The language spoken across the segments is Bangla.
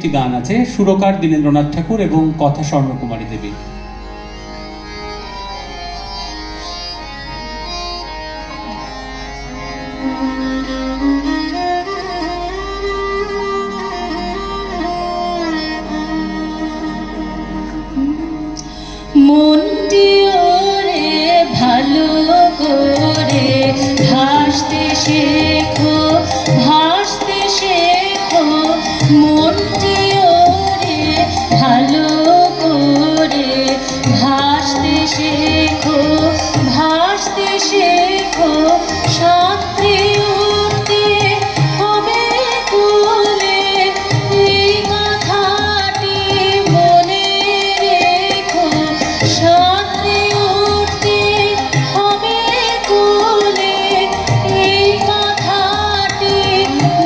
একটি গান আছে, সুরকার দীনেন্দ্রনাথ ঠাকুর এবং কথা স্বর্ণকুমারী দেবী। মনটি ওরে ভালো করে ভাসতে শেখো, ভাসতে শেখো, মনটি ওরে ভালো করে ভাসতে শেখো, ভাসতে শেখো, সাঁতরে উঠতে হবে কোলে, এই কথাটি মনে রেখো, সাঁতরে উঠতে হবে কোলে, এই কথাটি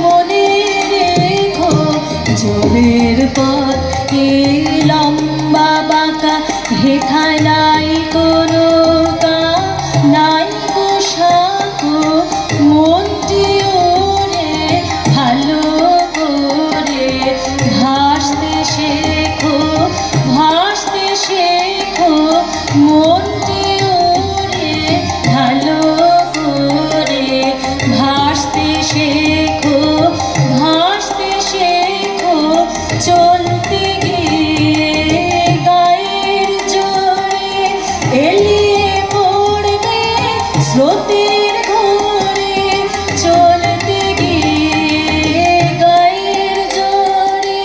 মনে রেখো। জলের পথ এই লম্বা বাঁকা, হেথায় নাই কোনো নাই গো সাঁকো, মনটি ওরে ভালো করে ভাসতে শেখো, ভাসতে শেখো, মনটি ওরে ভালো করে ভাসতে শেখো, ভাসতে শেখো, চলতে গিয়ে গায়ের জোরে এলিয়ে পড়বে স্রোতের ঘোরে, চলতে গিয়ে গায়ের জোরে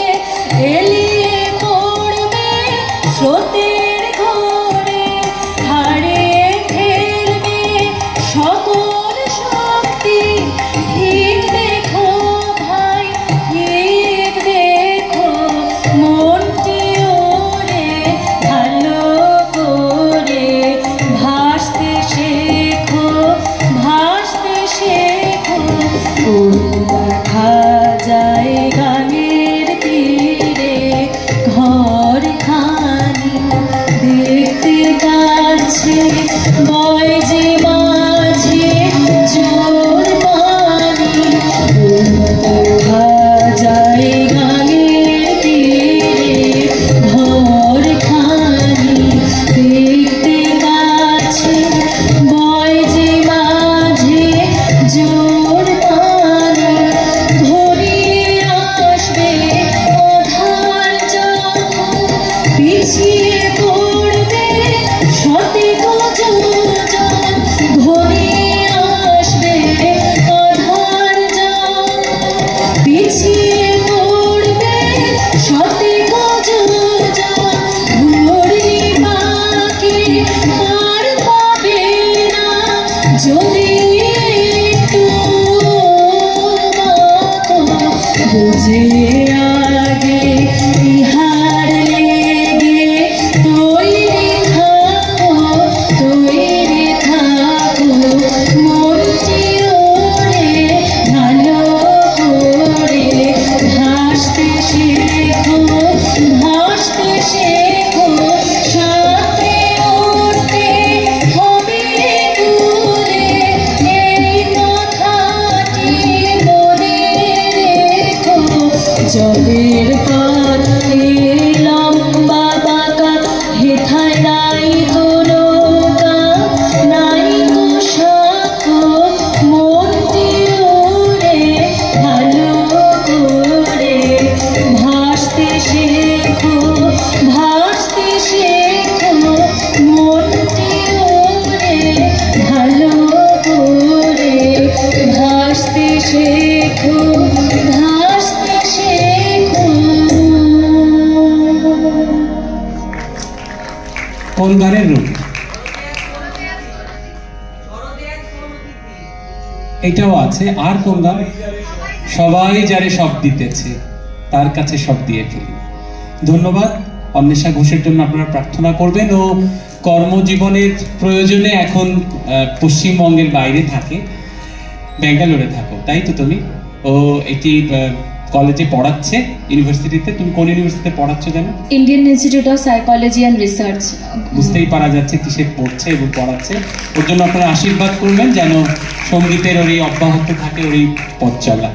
এলিয়ে পড়বে স্রোতের ঘোরে, হারিয়ে ফেলবে সকল শক্তি, ঠিক দেখো ভাই, ঠিক দেখো, মনটি ওরে ভালো করে ভাসতে শেখো, ভাসতে শেখো। ফুল দেখা যায় গানের তীরে, ঘর খানি দেখতে কাছে, বয় যে মাঝে জোর পানি, ফুল দেখা যায় গানের তীরে, ঘর খানি দেখতে কাছে, বয় যে মাঝে জোর পানি, ঘুরিয়ে আসবে আধার যখন, পিছিয়ে পড়বে সতেজ যোজন, ঘুরিয়ে আসবে আধার যখন, পিছিয়ে পড়বে সতেজ যোজন, ঘুরি বাকি আর পাবে না যদি একটু মতো বুঝে আগে ইহার লেগে তৈরি থাকো, তৈরি থাকো, মনটি ওরে ভালো করে ভাসতে শেখো, ভাসতে শেখো, সাঁতরে উঠতে হবে কোলে, এই কথাটি মনে রেখো। জলের পথ এই লম্বা বাঁকা, হেথায় নাই কোনো নাই গো সাঁকো, মনটি ওরে ভালো করে ভাসতে শেখো, ভাসতে শেখো, মনটি ওরে ভালো করে ভাসতে শেখো, ভাসতে শেখো। কোন গানের রূপ? এটাও আছে। আর কোন গান? সবাই যারে সব দিতেছে তার কাছে সব দিয়ে ফেলি। ধন্যবাদ। অন্বেষা ঘোষের জন্য আপনারা প্রার্থনা করবেন। ও কর্মজীবনের প্রয়োজনে এখন পশ্চিমবঙ্গের বাইরে থাকে, ব্যাঙ্গালোরে থাকো, তাই তো তুমি? ও এটি কলেজে পড়াচ্ছে, ইউনিভার্সিটিতে। তুমি কোন ইউনিভার্সিটিতে পড়াচ্ছ জানো? Indian institute of psychology and research. বুঝতেই পারা যাচ্ছে কিসে পড়ছে এবং পড়াচ্ছে। ওর জন্য আপনারা আশীর্বাদ করবেন যেন সঙ্গীতের ওর এই অব্যাহত থাকে, ওর এই পথ চলা।